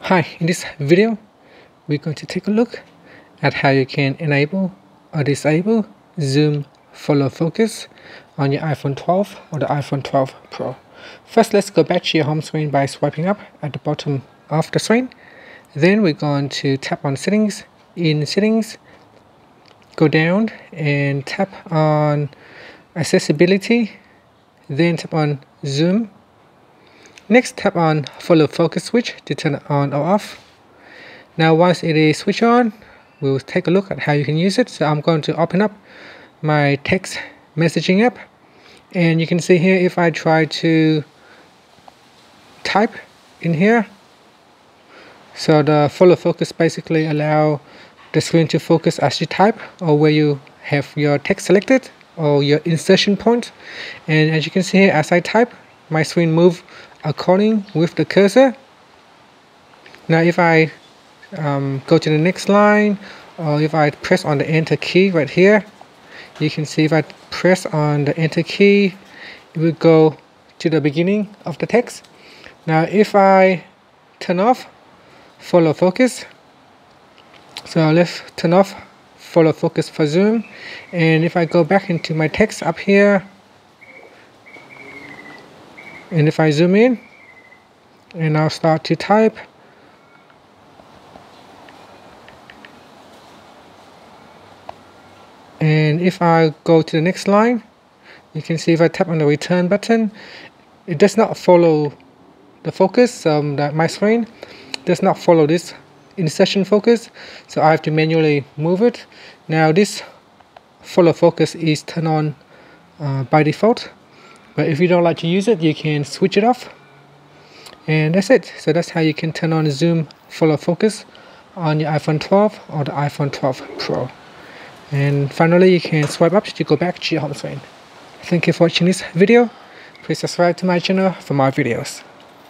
Hi, in this video we're going to take a look at how you can enable or disable zoom follow focus on your iPhone 12 or the iPhone 12 Pro. First, let's go back to your home screen by swiping up at the bottom of the screen. Then we're going to tap on settings. In settings, go down and tap on accessibility, then tap on zoom. Next, tap on follow focus switch to turn it on or off. Now once it is switched on, we'll take a look at how you can use it. So I'm going to open up my text messaging app, and you can see here if I try to type in here, so the follow focus basically allow the screen to focus as you type or where you have your text selected or your insertion point. And as you can see here, as I type, my screen move according with the cursor. Now if I go to the next line, or if I press on the enter key right here, you can see if I press on the enter key, it will go to the beginning of the text. Now if I turn off follow focus, so let's turn off follow focus for zoom, and if I go back into my text up here, and if I zoom in and I'll start to type, and if I go to the next line, you can see if I tap on the return button, it does not follow the focus. My screen does not follow this insertion focus, so I have to manually move it. Now this follow focus is turned on by default, but if you don't like to use it, you can switch it off, and that's it. So that's how you can turn on zoom follow focus on your iPhone 12 or the iPhone 12 Pro. And finally, you can swipe up to go back to your home screen. Thank you for watching this video. Please subscribe to my channel for more videos.